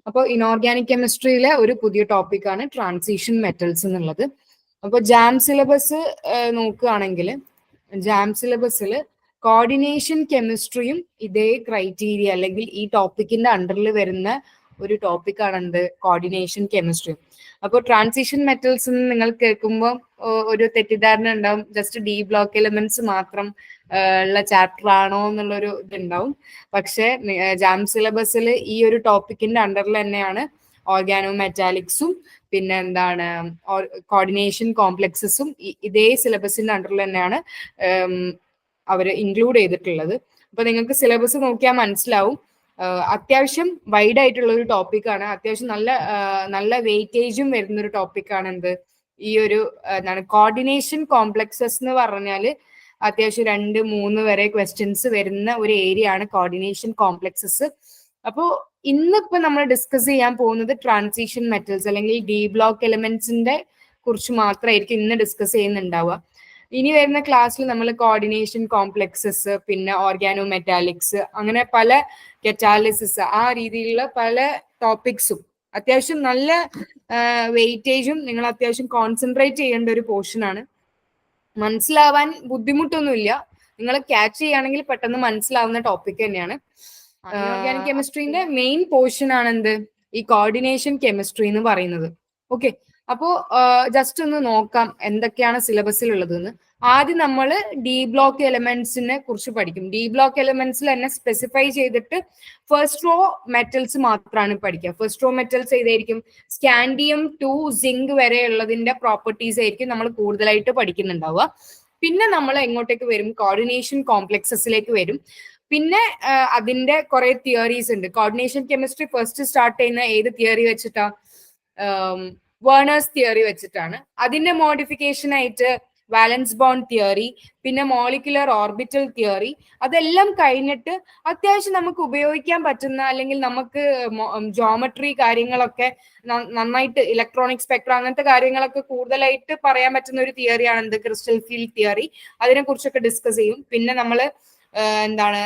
അപ്പോൾ ഇനോർഗാനിക് കെമിസ്ട്രിയിലെ ഒരു പുതിയ ടോപ്പിക്കാണ് ട്രാൻസിഷൻ മെറ്റൽസ് എന്നുള്ളത്. അപ്പോൾ ജാം സിലബസ് നോക്കുകയാണെങ്കിൽ ജാം സിലബസിൽ കോർഡിനേഷൻ കെമിസ്ട്രിയും ഇതേ ക്രൈറ്റീരിയ അല്ലെങ്കിൽ ഈ ടോപ്പിക്കിന്റെ അണ്ടറിൽ വരുന്ന ഒരു ടോപ്പിക്കാണ് എന്ത് കോർഡിനേഷൻ കെമിസ്ട്രി. അപ്പോൾ ട്രാൻസിഷൻ മെറ്റൽസ് നിങ്ങൾ കേൾക്കുമ്പോൾ ഒരു തെറ്റിദ്ധാരണ ഉണ്ടാവും, ജസ്റ്റ് ഡി ബ്ലോക്ക് എലിമെന്റ്സ് മാത്രം ഉള്ള ചാപ്റ്റർ ആണോ എന്നുള്ളൊരു ഇതുണ്ടാവും. പക്ഷെ ജാം സിലബസിൽ ഈ ഒരു ടോപ്പിക്കിന്റെ അണ്ടറിൽ തന്നെയാണ് ഓർഗാനോ മെറ്റാലിക്സും പിന്നെ എന്താണ് കോർഡിനേഷൻ കോംപ്ലക്സസും ഇതേ സിലബസിന്റെ അണ്ടറിൽ തന്നെയാണ് അവർ ഇൻക്ലൂഡ് ചെയ്തിട്ടുള്ളത്. അപ്പൊ നിങ്ങൾക്ക് സിലബസ് നോക്കിയാൽ മനസ്സിലാവും അത്യാവശ്യം വൈഡ് ആയിട്ടുള്ള ഒരു ടോപ്പിക്കാണ്. അത്യാവശ്യം നല്ല വെയിറ്റേജും വരുന്ന ഒരു ടോപ്പിക്കാണ് എന്ത് ഈ ഒരു എന്താണ് കോർഡിനേഷൻ കോംപ്ലക്സസ് എന്ന് പറഞ്ഞാല് അത്യാവശ്യം 2-3 വരെ ക്വസ്റ്റ്യൻസ് വരുന്ന ഒരു ഏരിയ ആണ് കോർഡിനേഷൻ കോംപ്ലക്സസ്. അപ്പോൾ ഇന്നിപ്പോ നമ്മൾ ഡിസ്കസ് ചെയ്യാൻ പോകുന്നത് ട്രാൻസിഷൻ മെറ്റൽസ് അല്ലെങ്കിൽ ഡി ബ്ലോക്ക് എലിമെന്റ്സിന്റെ കുറിച്ച് മാത്രമായിരിക്കും ഇന്ന് ഡിസ്കസ് ചെയ്യുന്നുണ്ടാവുക. ഇനി വരുന്ന ക്ലാസ്സിൽ നമ്മൾ കോർഡിനേഷൻ കോംപ്ലക്സസ് പിന്നെ ഓർഗാനോ മെറ്റാലിക്സ് അങ്ങനെ പല കറ്റാലിസിസ് ആ രീതിയിലുള്ള പല ടോപ്പിക്സും അത്യാവശ്യം നല്ല വെയിറ്റേജും നിങ്ങൾ അത്യാവശ്യം കോൺസെൻട്രേറ്റ് ചെയ്യേണ്ട ഒരു പോർഷൻ ആണ്. മനസ്സിലാവാൻ ബുദ്ധിമുട്ടൊന്നുമില്ല, നിങ്ങൾ ക്യാച്ച് ചെയ്യുകയാണെങ്കിൽ പെട്ടെന്ന് മനസ്സിലാവുന്ന ടോപ്പിക് തന്നെയാണ്. ഓർഗാനിക് കെമിസ്ട്രീന്റെ മെയിൻ പോർഷൻ ആണ് എന്ത് ഈ കോർഡിനേഷൻ കെമിസ്ട്രി എന്ന് പറയുന്നത്. ഓക്കെ, അപ്പോ ജസ്റ്റ് ഒന്ന് നോക്കാം എന്തൊക്കെയാണ് സിലബസിൽ ഉള്ളതെന്ന്. ആദ്യം നമ്മൾ ഡി ബ്ലോക്ക് എലിമെന്റ്സിനെ കുറിച്ച് പഠിക്കും. ഡി ബ്ലോക്ക് എലിമെന്റ്സിൽ തന്നെ സ്പെസിഫൈ ചെയ്തിട്ട് ഫസ്റ്റ് റോ മെറ്റൽസ് മാത്രമാണ് പഠിക്കുക. ഫസ്റ്റ് റോ മെറ്റൽസ് ഏതായിരിക്കും? സ്കാൻഡിയം ടു സിങ്ക് വരെ ഉള്ളതിന്റെ പ്രോപ്പർട്ടീസ് ആയിരിക്കും നമ്മൾ കൂടുതലായിട്ട് പഠിക്കുന്നുണ്ടാവുക. പിന്നെ നമ്മൾ എങ്ങോട്ടേക്ക് വരും? കോർഡിനേഷൻ കോംപ്ലക്സസിലേക്ക് വരും. പിന്നെ അതിന്റെ കുറെ തിയറീസ് ഉണ്ട്. കോർഡിനേഷൻ കെമിസ്ട്രി ഫസ്റ്റ് സ്റ്റാർട്ട് ചെയ്യുന്ന ഏത് തിയറി വെച്ചിട്ടാ? വേർണേഴ്സ് തിയറി വെച്ചിട്ടാണ്. അതിന്റെ മോഡിഫിക്കേഷൻ ആയിട്ട് വാലൻസ് ബോണ്ട് തിയറി, പിന്നെ മോളിക്കുലർ ഓർബിറ്റൽ തിയറി, അതെല്ലാം കഴിഞ്ഞിട്ട് അത്യാവശ്യം നമുക്ക് ഉപയോഗിക്കാൻ പറ്റുന്ന അല്ലെങ്കിൽ നമുക്ക് ജോമെട്രി കാര്യങ്ങളൊക്കെ നന്നായിട്ട് ഇലക്ട്രോണിക് സ്പെക്ട്ര അങ്ങനത്തെ കാര്യങ്ങളൊക്കെ കൂടുതലായിട്ട് പറയാൻ പറ്റുന്ന ഒരു തിയറിയാണ് എന്ത് ക്രിസ്റ്റൽ ഫീൽഡ് തിയറി. അതിനെ കുറിച്ചൊക്കെ ഡിസ്കസ് ചെയ്യും. പിന്നെ നമ്മൾ എന്താണ്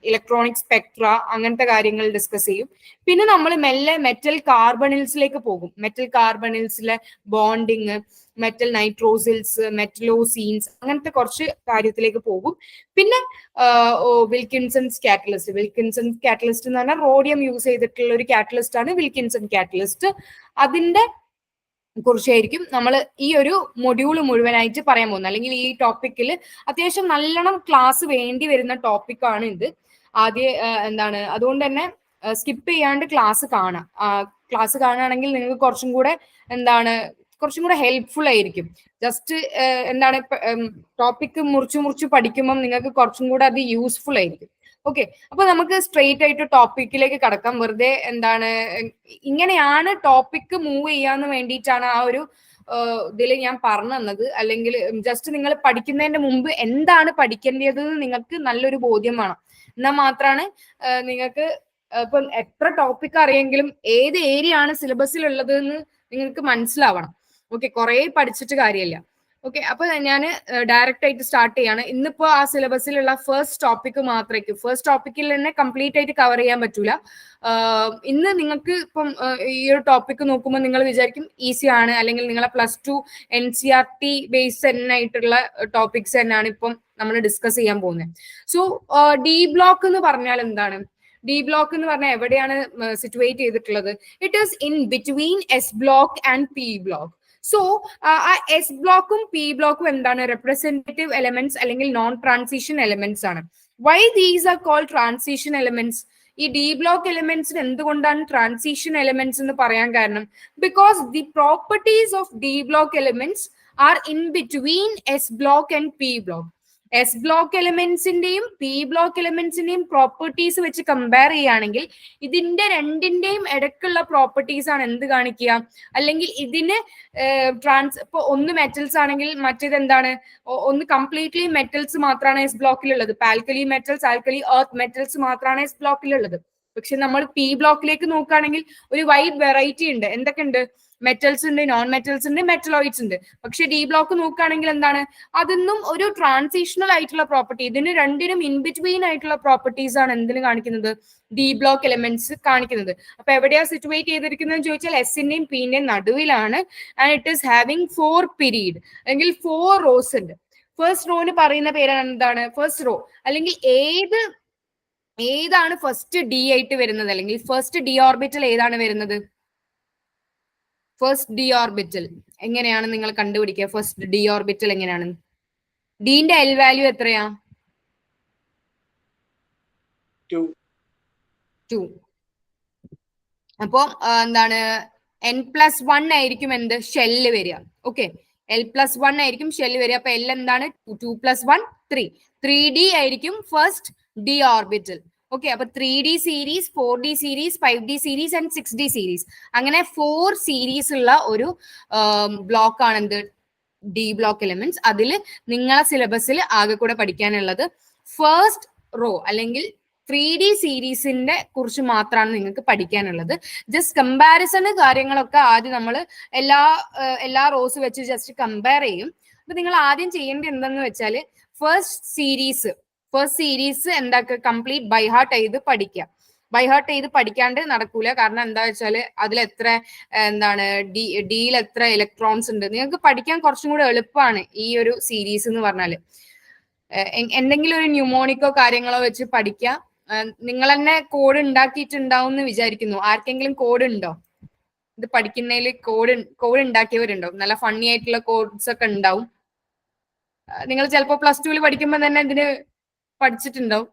ഇലക്ട്രോണിക് സ്പെക്ട്ര അങ്ങനത്തെ കാര്യങ്ങൾ ഡിസ്കസ് ചെയ്യും. പിന്നെ നമ്മൾ മെല്ലെ മെറ്റൽ കാർബണിൽസിലേക്ക് പോകും. മെറ്റൽ കാർബണിൽസിലെ ബോണ്ടിങ്, മെറ്റൽ നൈട്രോസിൽസ്, മെറ്റലോസീൻസ് അങ്ങനത്തെ കുറച്ച് കാര്യത്തിലേക്ക് പോകും. പിന്നെ വിൽക്കിൻസൺസ് കാറ്റലിസ്റ്റ്. വിൽക്കിൻസൺ കാറ്റലിസ്റ്റ് എന്ന് പറഞ്ഞാൽ റോഡിയം യൂസ് ചെയ്തിട്ടുള്ള ഒരു കാറ്റലിസ്റ്റ് ആണ് വിൽക്കിൻസൺ കാറ്റലിസ്റ്റ്. അതിന്റെ കുറിച്ചായിരിക്കും നമ്മൾ ഈ ഒരു മൊഡ്യൂൾ മുഴുവനായിട്ട് പറയാൻ പോകുന്നത്. അല്ലെങ്കിൽ ഈ ടോപ്പിക്കിൽ അത്യാവശ്യം നല്ലോണം ക്ലാസ് വേണ്ടി വരുന്ന ടോപ്പിക്കാണ് ഇത്. എന്താണ് അതുകൊണ്ട് തന്നെ സ്കിപ്പ് ചെയ്യാണ്ട് ക്ലാസ് കാണാം. ക്ലാസ് കാണുകയാണെങ്കിൽ നിങ്ങൾക്ക് കുറച്ചും കൂടെ ഹെൽപ്ഫുൾ ആയിരിക്കും. ജസ്റ്റ് എന്താണ് ടോപ്പിക്ക് മുറിച്ച് പഠിക്കുമ്പോൾ നിങ്ങൾക്ക് കുറച്ചും കൂടെ അത് യൂസ്ഫുൾ ആയിരിക്കും. ഓക്കെ, അപ്പൊ നമുക്ക് സ്ട്രെയിറ്റ് ആയിട്ട് ടോപ്പിക്കിലേക്ക് കടക്കാം. വെറുതെ ഇങ്ങനെയാണ് ടോപ്പിക്ക് മൂവ് ചെയ്യാന്ന് വേണ്ടിയിട്ടാണ് ആ ഒരു ഇതിൽ ഞാൻ പറഞ്ഞു തന്നത്. അല്ലെങ്കിൽ ജസ്റ്റ് നിങ്ങൾ പഠിക്കുന്നതിന്റെ മുമ്പ് എന്താണ് പഠിക്കേണ്ടതെന്ന് നിങ്ങൾക്ക് നല്ലൊരു ബോധ്യം വേണം. എന്നാൽ മാത്രമാണ് നിങ്ങൾക്ക് ഇപ്പം എത്ര ടോപ്പിക് അറിയെങ്കിലും ഏത് ഏരിയ ആണ് സിലബസിൽ ഉള്ളത് എന്ന് നിങ്ങൾക്ക് മനസ്സിലാവണം. ഓക്കെ, കുറെ പഠിച്ചിട്ട് കാര്യമില്ല. ഓക്കെ, അപ്പൊ ഞാൻ ഡയറക്റ്റ് ആയിട്ട് സ്റ്റാർട്ട് ചെയ്യാണ്. ഇന്നിപ്പോ ആ സിലബസിലുള്ള ഫസ്റ്റ് ടോപ്പിക് മാത്രമായിരിക്കും. ഫസ്റ്റ് ടോപ്പിക്കിൽ തന്നെ കംപ്ലീറ്റ് ആയിട്ട് കവർ ചെയ്യാൻ പറ്റൂല. ഇന്ന് നിങ്ങൾക്ക് ഇപ്പം ഈ ഒരു ടോപ്പിക് നോക്കുമ്പോൾ നിങ്ങൾ വിചാരിക്കും ഈസി ആണ്, അല്ലെങ്കിൽ നിങ്ങളെ +2 NCERT ബേസ് തന്നെ ആയിട്ടുള്ള ടോപ്പിക്സ് തന്നെയാണ് ഇപ്പം നമ്മൾ ഡിസ്കസ് ചെയ്യാൻ പോകുന്നത്. സോ ഡി ബ്ലോക്ക് എന്ന് പറഞ്ഞാൽ എന്താണ്? ഡി ബ്ലോക്ക് എന്ന് പറഞ്ഞാൽ എവിടെയാണ് സിറ്റുവേറ്റ് ചെയ്തിട്ടുള്ളത്? It is in between S block and P block. So ആ എസ് ബ്ലോക്കും പി ബ്ലോക്കും എന്താണ്? റെപ്രസെന്റേറ്റീവ് എലമെന്റ്സ് അല്ലെങ്കിൽ നോൺ ട്രാൻസിഷൻ എലമെന്റ്സ് ആണ്. Why these are called transition elements? ഈ ഡി ബ്ലോക്ക് എലമെന്റ്സിന് എന്തുകൊണ്ടാണ് ട്രാൻസിഷൻ എലമെന്റ്സ് എന്ന് പറയാൻ കാരണം? Because the properties of D block elements are in between S block and P block. S block എലമെന്റ്സിന്റെയും P block എലമെന്റ്സിന്റെയും properties വെച്ച് കമ്പയർ ചെയ്യുകയാണെങ്കിൽ ഇതിന്റെ രണ്ടിന്റെയും ഇടയ്ക്കുള്ള പ്രോപ്പർട്ടീസ് ആണ് എന്ത് കാണിക്കുക? അല്ലെങ്കിൽ ഇതിന് ഇപ്പൊ ഒന്ന് മെറ്റൽസ് ആണെങ്കിൽ മറ്റേത് എന്താണ്? ഒന്ന് കംപ്ലീറ്റ്ലി മെറ്റൽസ് മാത്രമാണ് എസ് ബ്ലോക്കിലുള്ളത്. Alkali metals, alkali earth metals മാത്രമാണ് എസ് ബ്ലോക്കിലുള്ളത്. പക്ഷെ നമ്മൾ പി ബ്ലോക്കിലേക്ക് നോക്കുകയാണെങ്കിൽ ഒരു വൈഡ് വെറൈറ്റി ഉണ്ട്. എന്തൊക്കെ ഉണ്ട്? മെറ്റൽസ് ഉണ്ട്, നോൺ മെറ്റൽസ് ഉണ്ട്, മെറ്റലോയിഡ്സ് ഉണ്ട്. പക്ഷെ ഡി ബ്ലോക്ക് നോക്കുകയാണെങ്കിൽ എന്താണ്? അതൊന്നും ഒരു ട്രാൻസിഷണൽ ആയിട്ടുള്ള പ്രോപ്പർട്ടി, ഇതിന് രണ്ടിനും ഇൻ ബിറ്റ്വീൻ ആയിട്ടുള്ള പ്രോപ്പർട്ടീസ് ആണ് എന്തിന് കാണിക്കുന്നത്? ഡി ബ്ലോക്ക് എലിമെന്റ്സ് കാണിക്കുന്നത്. അപ്പൊ എവിടെയാ സിറ്റുവേറ്റ് ചെയ്തിരിക്കുന്നത് ചോദിച്ചാൽ എസിന്റെയും പിന്റെയും നടുവിലാണ്. And it is having 4 period അല്ലെങ്കിൽ 4 റോസ് ഉണ്ട്. ഫസ്റ്റ് റോന് പറയുന്ന പേരാണ് എന്താണ്? First row. അല്ലെങ്കിൽ ഏതാണ് ഫസ്റ്റ് ഡി ആയിട്ട് വരുന്നത്, അല്ലെങ്കിൽ ഫസ്റ്റ് ഡി ഓർബിറ്റൽ ഏതാണ് വരുന്നത്? ഫസ്റ്റ് ഡി ഓർബിറ്റൽ എങ്ങനെയാണ് നിങ്ങൾ കണ്ടുപിടിക്കുക? ഫസ്റ്റ് ഡി ഓർബിറ്റൽ എങ്ങനെയാണ്? ഡിന്റെ എൽ വാല്യൂ എത്രയാ? 2. അപ്പോ എന്താണ്? n+1 ആയിരിക്കും എന്ത്? ഷെല്ല് വരിക. ഓക്കെ, l+1 ആയിരിക്കും ഷെല്ല് വരിക. അപ്പൊ എൽ എന്താണ്? 2+1 3. 3D ആയിരിക്കും ഫസ്റ്റ് ഡി ഓർബിറ്റൽ. ഓക്കെ, അപ്പൊ 3D series, 4D series, 5D series and 6D series, അങ്ങനെ 4 സീരീസ് ഉള്ള ഒരു ബ്ലോക്ക് ആണ് എന്ത്? D block elements. അതിൽ നിങ്ങളെ സിലബസിൽ ആകെ കൂടെ പഠിക്കാനുള്ളത് ഫസ്റ്റ് റോ അല്ലെങ്കിൽ 3D സീരീസിന്റെ കുറിച്ച് മാത്രമാണ് നിങ്ങൾക്ക് പഠിക്കാനുള്ളത്. ജസ്റ്റ് കമ്പാരിസണ് കാര്യങ്ങളൊക്കെ ആദ്യം നമ്മൾ എല്ലാ റോസ് വെച്ച് ജസ്റ്റ് കമ്പയർ ചെയ്യും. അപ്പൊ നിങ്ങൾ ആദ്യം ചെയ്യേണ്ടത് എന്തെന്ന് വെച്ചാൽ ഫസ്റ്റ് സീരീസ് എന്താക്കുക? കംപ്ലീറ്റ് ബൈ ഹാർട്ട് ചെയ്ത് പഠിക്കുക. ബൈ ഹാർട്ട് ചെയ്ത് പഠിക്കാണ്ട് നടക്കൂല. കാരണം എന്താ വെച്ചാൽ അതിൽ എത്ര എന്താണ് ഡിയിൽ എത്ര ഇലക്ട്രോൺസ് ഉണ്ട് നിങ്ങൾക്ക് പഠിക്കാൻ കുറച്ചും കൂടെ എളുപ്പമാണ് ഈ ഒരു സീരീസ് എന്ന് പറഞ്ഞാല്. എന്തെങ്കിലും ഒരു ന്യൂമോണിക്കോ കാര്യങ്ങളോ വെച്ച് പഠിക്കുക. നിങ്ങൾ തന്നെ കോഡ് ഉണ്ടാക്കിയിട്ടുണ്ടാവും എന്ന് വിചാരിക്കുന്നു. ആർക്കെങ്കിലും കോഡ് ഉണ്ടോ? ഇത് പഠിക്കുന്നതിൽ കോഡ് ഉണ്ടാക്കിയവരുണ്ടോ? നല്ല ഫണ്ണി ആയിട്ടുള്ള കോഡ്സ് ഒക്കെ ഉണ്ടാവും. നിങ്ങൾ ചിലപ്പോ +2 പഠിക്കുമ്പോൾ തന്നെ ഇതിന് പഠിച്ചിട്ടുണ്ടാവും.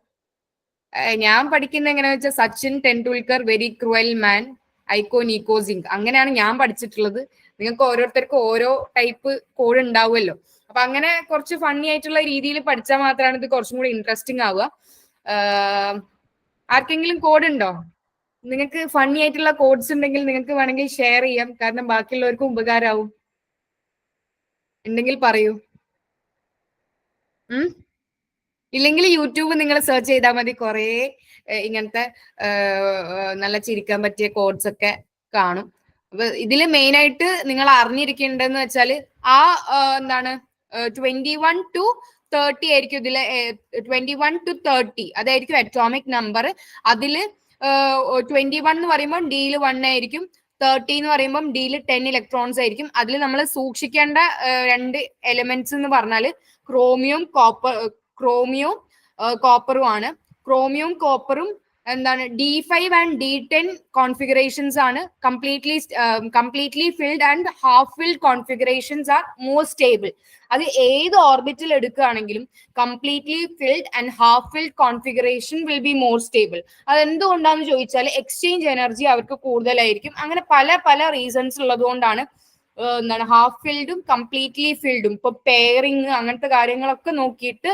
ഞാൻ പഠിക്കുന്ന എങ്ങനെയാ വെച്ചാൽ Sachin Tendulkar, very cruel man, ഐക്കോ നീക്കോ സിംഗ്, അങ്ങനെയാണ് ഞാൻ പഠിച്ചിട്ടുള്ളത്. നിങ്ങൾക്ക് ഓരോരുത്തർക്കും ഓരോ ടൈപ്പ് കോഡ് ഉണ്ടാവുമല്ലോ. അപ്പൊ അങ്ങനെ കുറച്ച് ഫണ്ണി ആയിട്ടുള്ള രീതിയിൽ പഠിച്ചാൽ മാത്രമാണ് ഇത് കുറച്ചും കൂടി ഇൻട്രസ്റ്റിംഗ് ആവുക. ആർക്കെങ്കിലും കോഡ് ഉണ്ടോ? നിങ്ങൾക്ക് ഫണ്ണി ആയിട്ടുള്ള കോഡ്സ് ഉണ്ടെങ്കിൽ നിങ്ങൾക്ക് വേണമെങ്കിൽ ഷെയർ ചെയ്യാം. കാരണം ബാക്കിയുള്ളവർക്കും ഉപകാരമാവും. ഉണ്ടെങ്കിൽ പറയൂ. ഇല്ലെങ്കിൽ യൂട്യൂബ് നിങ്ങൾ സെർച്ച് ചെയ്താൽ മതി. കുറെ ഇങ്ങനത്തെ നല്ല ചിരിക്കാൻ പറ്റിയ കോഡ്സ് ഒക്കെ കാണും. അപ്പൊ ഇതിൽ മെയിൻ ആയിട്ട് നിങ്ങൾ അറിഞ്ഞിരിക്കേണ്ടതെന്ന് വെച്ചാൽ എന്താണ് 21 to 30 ആയിരിക്കും ഇതില്. 21 to 30 അതായിരിക്കും അറ്റോമിക് നമ്പർ. അതില് 21 എന്ന് പറയുമ്പോൾ ഡിയിൽ 1 ആയിരിക്കും, 30 എന്ന് പറയുമ്പോൾ ഡിയിൽ 10 ഇലക്ട്രോൺസ് ആയിരിക്കും. അതിൽ നമ്മൾ സൂക്ഷിക്കേണ്ട 2 എലിമെന്റ്സ് എന്ന് പറഞ്ഞാൽ ക്രോമിയം കോപ്പറും ആണ്. ക്രോമിയം കോപ്പറും എന്താണ് D5 ആൻഡ് D10 കോൺഫിഗറേഷൻസ് ആണ് completely filled and half filled configurations are more stable. അത് ഏത് ഓർബിറ്റിൽ എടുക്കുകയാണെങ്കിലും completely filled and half filled configuration will be more stable. അതെന്തുകൊണ്ടാന്ന് ചോദിച്ചാൽ എക്സ്ചേഞ്ച് എനർജി അവർക്ക് കൂടുതലായിരിക്കും. അങ്ങനെ പല റീസൺസ് ഉള്ളത് കൊണ്ടാണ് എന്താണ് ഹാഫ് ഫിൽഡും കംപ്ലീറ്റ്ലി ഫിൽഡും. ഇപ്പൊ പെയറിങ് അങ്ങനത്തെ കാര്യങ്ങളൊക്കെ നോക്കിയിട്ട്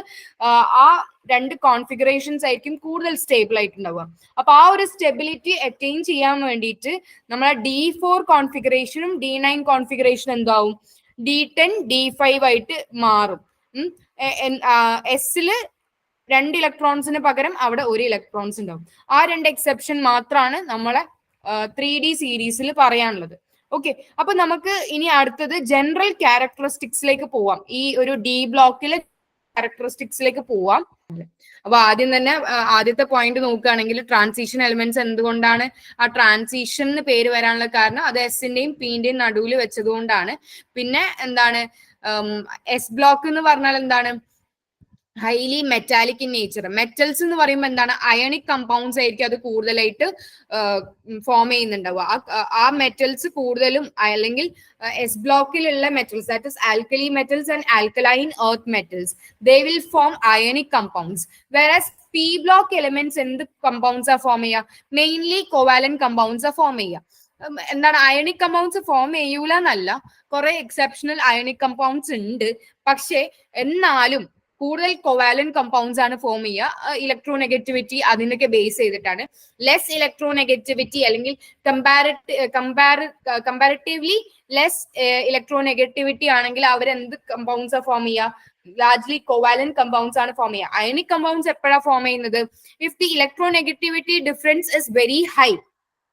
ആ 2 കോൺഫിഗറേഷൻസ് ആയിരിക്കും കൂടുതൽ സ്റ്റേബിൾ ആയിട്ടുണ്ടാവുക. അപ്പൊ ആ ഒരു സ്റ്റെബിലിറ്റി അറ്റൈൻ ചെയ്യാൻ വേണ്ടിയിട്ട് നമ്മളെ D4 കോൺഫിഗറേഷനും D9 കോൺഫിഗറേഷനും എന്താവും? D10 D5 ആയിട്ട് മാറും. എസില് 2 ഇലക്ട്രോൺസിന് പകരം അവിടെ 1 ഇലക്ട്രോൺസ് ഉണ്ടാവും. ആ 2 എക്സെപ്ഷൻ മാത്രമാണ് നമ്മളെ 3D സീരീസിൽ പറയാനുള്ളത്. ഓക്കെ, അപ്പൊ നമുക്ക് ഇനി അടുത്തത് ജനറൽ ക്യാരക്ടറിസ്റ്റിക്സിലേക്ക് പോവാം. ഈ ഒരു ഡി ബ്ലോക്കിലെ ക്യാരക്ടറിസ്റ്റിക്സിലേക്ക് പോവാം. അപ്പൊ ആദ്യം തന്നെ ആദ്യത്തെ പോയിന്റ് നോക്കുകയാണെങ്കിൽ ട്രാൻസിഷൻ എലിമെന്റ്സ് എന്തുകൊണ്ടാണ് ആ ട്രാൻസിഷൻ പേര് വരാനുള്ള കാരണം? അത് എസിന്റെയും പിന്റെയും നടുവിൽ വെച്ചതുകൊണ്ടാണ്. പിന്നെ എന്താണ് എസ് ബ്ലോക്ക് എന്ന് പറഞ്ഞാൽ എന്താണ്? Highly metallic in nature. Metals എന്ന് പറയുമ്പോൾ എന്താണ്? അയണിക് കമ്പൗണ്ട്സ് ആയിരിക്കും അത് കൂടുതലായിട്ട് ഫോം ചെയ്യുന്നുണ്ടാവുക. ആ മെറ്റൽസ് കൂടുതലും അല്ലെങ്കിൽ എസ് ബ്ലോക്കിലുള്ള metals, that is alkali metals and alkaline earth metals, they will form ionic compounds. Whereas P block elements എന്ത് കമ്പൗണ്ട്സ് ആ ഫോം ചെയ്യുക? മെയിൻലി കോവാലന്റ് കമ്പൗണ്ട്സ് ആ ഫോം ചെയ്യുക. എന്താണ് അയണിക് കമ്പൗണ്ട്സ് ഫോം ചെയ്യൂല എന്നല്ല, കുറെ എക്സെപ്ഷണൽ അയണിക് കമ്പൗണ്ട്സ് ഉണ്ട്. പക്ഷെ എന്നാലും കൂടുതൽ കൊവാലന്റ് കമ്പൗണ്ട്സ് ആണ് ഫോം ചെയ്യുക. ഇലക്ട്രോനെഗറ്റിവിറ്റി അതിനൊക്കെ ബേസ് ചെയ്തിട്ടാണ്. ലെസ് ഇലക്ട്രോനെഗറ്റിവിറ്റി അല്ലെങ്കിൽ കമ്പാരിറ്റീവ്ലി ലെസ് ഇലക്ട്രോനെഗറ്റിവിറ്റി ആണെങ്കിൽ അവരെന്ത് കമ്പൗണ്ട്സ് ഫോം ചെയ്യുക? ലാർജ്ലി കോവാലന്റ് കമ്പൗണ്ട്സ് ആണ് ഫോം ചെയ്യുക. അയണിക് കമ്പൗണ്ട്സ് എപ്പോഴാണ് ഫോം ചെയ്യുന്നത്? If the electronegativity difference is very high.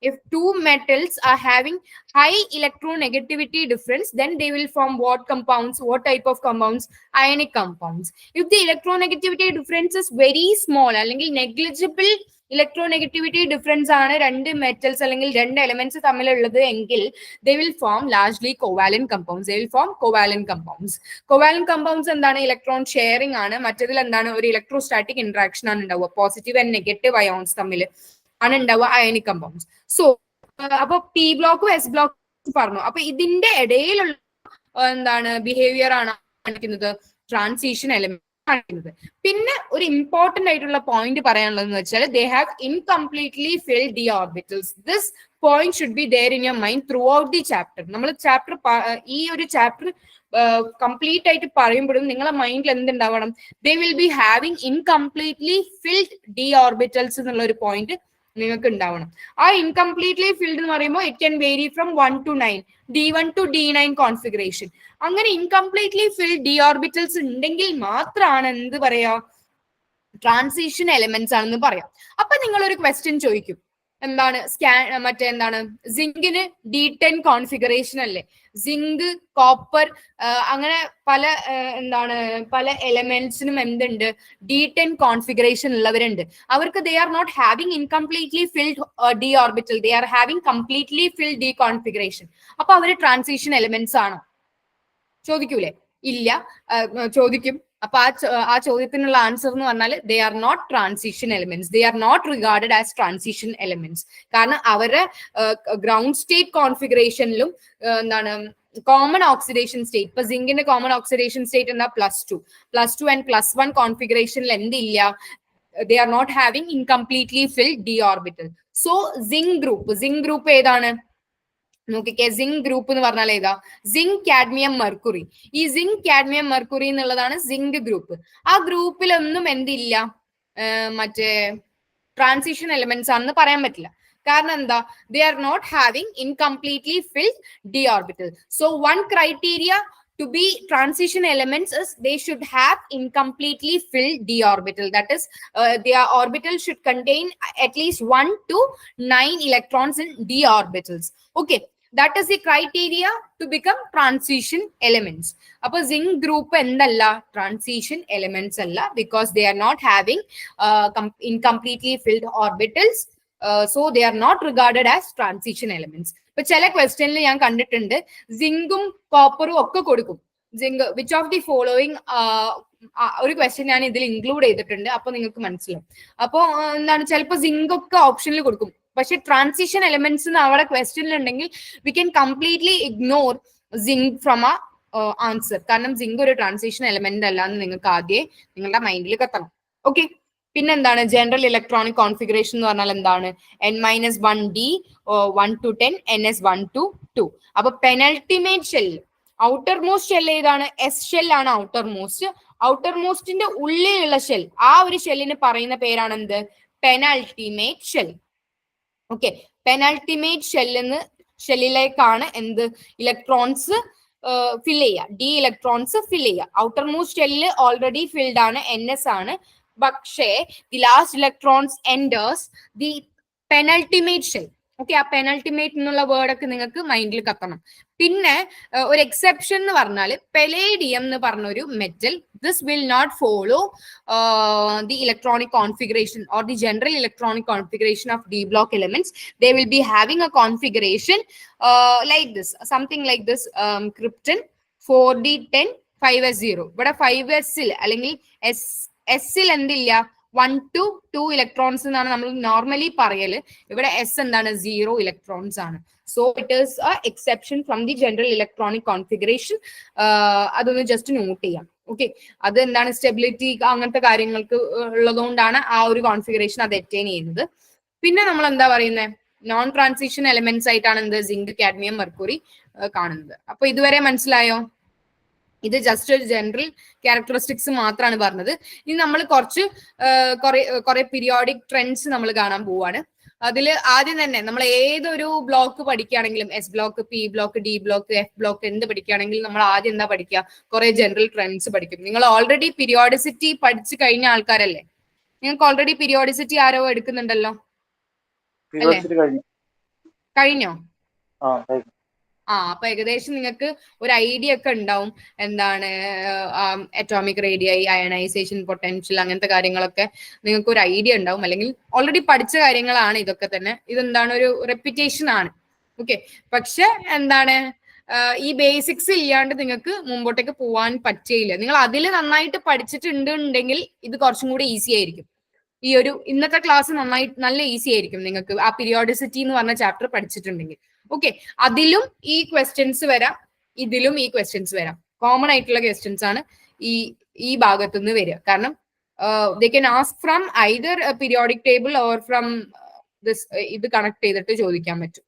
If two metals are having high electronegativity difference, then they will form what compounds? What type of compounds? Ionic compounds. If the electronegativity difference is very small, അല്ലെങ്കിൽ negligible electronegativity difference ആണ് രണ്ട് metals അല്ലെങ്കിൽ രണ്ട് elements തമ്മിലുള്ളത് എങ്കിൽ they will form largely covalent compounds. They will form covalent compounds. Covalent compounds എന്താണ്? Electron sharing ആണ്. മറ്റേതിൽ എന്താണ്? ഒരു ഇലക്ട്രോസ്റ്റാറ്റിക് ഇന്ററാക്ഷൻ ആണ് ഉണ്ടാവുക. പോസിറ്റീവ് ആൻഡ് നെഗറ്റീവ് അയോൺസ് തമ്മിൽ ആണ് ഉണ്ടാവുക അയണിക് കമ്പൗണ്ട്സ്. സോ അപ്പൊ പി ബ്ലോക്കും എസ് ബ്ലോക്കും പറഞ്ഞു. അപ്പൊ ഇതിന്റെ ഇടയിലുള്ള എന്താണ് ബിഹേവിയർ ആണ് കാണിക്കുന്നത്? ട്രാൻസിഷൻ എലമെന്റ് കാണിക്കുന്നത്. പിന്നെ ഒരു ഇമ്പോർട്ടന്റ് ആയിട്ടുള്ള പോയിന്റ് പറയാനുള്ളതെന്ന് വെച്ചാൽ they have incompletely filled D orbitals. This point should be there in your mind throughout the chapter. നമ്മൾ ചാപ്റ്റർ ഈ ഒരു ചാപ്റ്റർ കംപ്ലീറ്റ് ആയിട്ട് പറയുമ്പോഴും നിങ്ങളുടെ മൈൻഡിൽ എന്തുണ്ടാവണം? They will be having incompletely filled D orbitals എന്നുള്ള ഒരു പോയിന്റ് നിങ്ങൾക്ക് ഉണ്ടാവണം. ആ ഇൻകംപ്ലീറ്റ്ലി ഫിൽഡ് എന്ന് പറയുമ്പോൾ it can vary from 1 to 9, D1 to D9 configuration. അങ്ങനെ ഇൻകംപ്ലീറ്റ്ലി ഫിൽഡ് ഡി ഓർബിറ്റൽസ് ഉണ്ടെങ്കിൽ മാത്രമാണ് എന്ത് പറയാ? ട്രാൻസിഷൻ എലിമെന്റ്സ് ആണെന്ന് പറയാം. അപ്പൊ നിങ്ങൾ ഒരു ക്വസ്റ്റ്യൻ ചോദിക്കും, എന്താണ് മറ്റെന്താണ് സിങ്കിന് D10 കോൺഫിഗറേഷൻ അല്ലേ? സിങ്ക്, കോപ്പർ, അങ്ങനെ പല എലമെന്റ്സിനും എന്തുണ്ട്? D10 കോൺഫിഗറേഷൻ ഉള്ളവരുണ്ട്. അവർക്ക് they are not having incompletely filled D orbital, they are having completely filled D configuration. അപ്പൊ അവര് ട്രാൻസിഷൻ എലിമെന്റ്സ് ആണോ? ചോദിക്കൂലേ? ഇല്ല, ചോദിക്കും. അപ്പൊ ആ ചോദ്യത്തിനുള്ള ആൻസർ എന്ന് പറഞ്ഞാൽ they are not transition elements. They are not regarded as transition elements. കാരണം അവരുടെ ഗ്രൗണ്ട് സ്റ്റേറ്റ് കോൺഫിഗറേഷനിലും എന്താണ് കോമൺ ഓക്സിഡേഷൻ സ്റ്റേറ്റ്. ഇപ്പൊ സിങ്കിന്റെ കോമൺ ഓക്സിഡേഷൻ സ്റ്റേറ്റ് എന്താ? +2 ആൻഡ് +1 കോൺഫിഗറേഷനിൽ എന്തില്ല? They are not having incompletely filled D orbital. So zinc group ഏതാണ്? നോക്കിക്കേ, zinc group എന്ന് പറഞ്ഞാൽ ഏതാ? Zinc, cadmium, mercury. ഈ സിങ്ക്, കാഡ്മിയം, മെർക്കുറി എന്നുള്ളതാണ് സിങ്ക് ഗ്രൂപ്പ്. ആ ഗ്രൂപ്പിലൊന്നും എന്തില്ല? മറ്റേ ട്രാൻസിഷൻ എലിമെന്റ്സ് ആണെന്ന് പറയാൻ പറ്റില്ല. കാരണം എന്താ? They are not having incompletely filled D orbital. So one criteria to be transition elements is they should have incompletely filled d orbital. That is, their orbital should contain at least 1 to 9 electrons in d orbitals. Okay, that is the criteria to become transition elements. Appo zinc group endalla transition elements alla, because they are not having incompletely filled orbitals. So they are not regarded as transition elements. ഇപ്പൊ ചില ക്വസ്റ്റ്യനിൽ ഞാൻ കണ്ടിട്ടുണ്ട് സിങ്കും കോപ്പറും ഒക്കെ കൊടുക്കും. Zinc which of the following, ഒരു question ഞാൻ ഇതിൽ ഇൻക്ലൂഡ് ചെയ്തിട്ടുണ്ട്, അപ്പൊ നിങ്ങൾക്ക് മനസ്സിലാവും. അപ്പൊ എന്താണ്, ചിലപ്പോൾ സിങ്ക് ഒക്കെ ഓപ്ഷനിൽ കൊടുക്കും. പക്ഷെ ട്രാൻസിഷൻ എലിമെന്റ്സ് അവിടെ ക്വസ്റ്റ്യനിൽ ഉണ്ടെങ്കിൽ we can completely ignore zinc from ആ ആൻസർ. കാരണം സിങ്ക് ഒരു ട്രാൻസിഷൻ എലിമെന്റ് അല്ല എന്ന് നിങ്ങൾക്ക് ആദ്യം നിങ്ങളുടെ മൈൻഡിൽ കത്തണം. ഓക്കെ, പിന്നെന്താണ് ജനറൽ ഇലക്ട്രോണിക് കോൺഫിഗറേഷൻ എന്ന് പറഞ്ഞാൽ എന്താണ്? N-1d 1 to 10, NS1 to 2. അപ്പൊ penultimate shell, outer most shell ഏതാണ്? എസ് ഷെൽ ആണ് ഔട്ടർ മോസ്റ്റ്. ഔട്ടർ മോസ്റ്റിന്റെ ഉള്ളിലുള്ള ഷെൽ, ആ ഒരു ഷെല്ലിന് പറയുന്ന പേരാണ് എന്ത്? Penultimate shell. ഓക്കെ, പെനൾട്ടിമേറ്റ് ഷെല്ലിലേക്കാണ് എന്ത്? ഇലക്ട്രോൺസ് ഫിൽ ചെയ്യുക, ഡി ഇലക്ട്രോൺസ് ഫിൽ ചെയ്യുക. ഔട്ടർ മോസ്റ്റ് ഷെല്ലിൽ ഓൾറെഡി ഫിൽഡ് ആണ്, NS ആണ്. പക്ഷേ the last electrons enters the penultimate shell. Okay, ആ പെനൾട്ടിമേറ്റ് എന്നുള്ള വേർഡൊക്കെ നിങ്ങൾക്ക് മൈൻഡിൽ കത്തണം. പിന്നെ ഒരു എക്സെപ്ഷൻ എന്ന് പറഞ്ഞാൽ പെലേഡിയം എന്ന് പറഞ്ഞൊരു metal, this will not follow the electronic configuration or the general electronic configuration of D block elements. They will be having a configuration like this, something like this. Krypton 4d10 5s0. ഇവിടെ 5s അല്ലെങ്കിൽ എസ്സിൽ എന്തില്ല? 1 to 2 electrons എന്നാണ് നമ്മൾ normally പറയല്. ഇവിടെ S എന്താണ്? 0 electrons ആണ്. So it is A exception from the general electronic configuration. അതൊന്ന് ജസ്റ്റ് നോട്ട് ചെയ്യാം. ഓക്കെ, അത് എന്താണ്? സ്റ്റെബിലിറ്റി അങ്ങനത്തെ കാര്യങ്ങൾക്ക് ഉള്ളതുകൊണ്ടാണ് ആ ഒരു കോൺഫിഗറേഷൻ അത് അറ്റൈൻ ചെയ്യുന്നത്. പിന്നെ നമ്മൾ എന്താ പറയുന്നത്? നോൺ ട്രാൻസിഷൻ എലിമെന്റ്സ് ആയിട്ടാണ് എന്ത്? സിങ്ക്, കാഡ്മിയം, മെർക്കുറി കാണുന്നത്. അപ്പൊ ഇതുവരെ മനസ്സിലായോ? ഇത് ജസ്റ്റ് ഒരു ജനറൽ ക്യാരക്ടറിസ്റ്റിക്സ് മാത്രമാണ് പറഞ്ഞത്. ഇനി നമ്മൾ കുറെ പീരിയോഡിക് ട്രെൻഡ്സ് നമ്മൾ കാണാൻ പോവാണ്. അതിൽ ആദ്യം തന്നെ നമ്മൾ ഏതൊരു ബ്ലോക്ക് പഠിക്കുകയാണെങ്കിലും, S block, P block, D block, F block എന്ത് പഠിക്കുകയാണെങ്കിലും നമ്മൾ ആദ്യം എന്താ പഠിക്കുക? കുറെ ജനറൽ ട്രെൻഡ്സ് പഠിക്കും. നിങ്ങൾ ഓൾറെഡി പീരിയോഡിസിറ്റി പഠിച്ചു കഴിഞ്ഞ ആൾക്കാരല്ലേ? നിങ്ങൾക്ക് ഓൾറെഡി പീരിയോഡിസിറ്റി ആരോ എടുക്കുന്നുണ്ടല്ലോ അല്ലേ? കഴിഞ്ഞോ? അപ്പൊ ഏകദേശം നിങ്ങൾക്ക് ഒരു ഐഡിയ ഒക്കെ ഉണ്ടാവും എന്താണ് അറ്റോമിക് റേഡിയൈ, അയണൈസേഷൻ പൊട്ടൻഷ്യൽ, അങ്ങനത്തെ കാര്യങ്ങളൊക്കെ നിങ്ങൾക്ക് ഒരു ഐഡിയ ഉണ്ടാവും. അല്ലെങ്കിൽ ഓൾറെഡി പഠിച്ച കാര്യങ്ങളാണ് ഇതൊക്കെ തന്നെ. ഇതെന്താണ്, ഒരു റെപ്യൂട്ടേഷൻ ആണ്. ഓക്കെ, പക്ഷെ എന്താണ്, ഈ ബേസിക്സ് ഇല്ലാണ്ട് നിങ്ങൾക്ക് മുമ്പോട്ടേക്ക് പോവാൻ പറ്റില്ല. നിങ്ങൾ അതിൽ നന്നായിട്ട് പഠിച്ചിട്ടുണ്ടെങ്കിൽ ഇത് കുറച്ചും കൂടി ഈസി ആയിരിക്കും. ഈ ഒരു ഇന്നത്തെ ക്ലാസ് നല്ല ഈസി ആയിരിക്കും നിങ്ങൾക്ക് ആ പീരിയോഡിസിറ്റി എന്ന് പറഞ്ഞ ചാപ്റ്റർ പഠിച്ചിട്ടുണ്ടെങ്കിൽ. ഓക്കെ, അതിലും ഈ ക്വസ്റ്റ്യൻസ് വരാം, ഇതിലും ഈ ക്വസ്റ്റ്യൻസ് വരാം. കോമൺ ആയിട്ടുള്ള ക്വസ്റ്റ്യൻസ് ആണ് ഈ ഭാഗത്തു നിന്ന് വരിക. കാരണം they can ask from either periodic table or from this, ഇത് കണക്ട് ചെയ്തിട്ട് ചോദിക്കാൻ പറ്റും.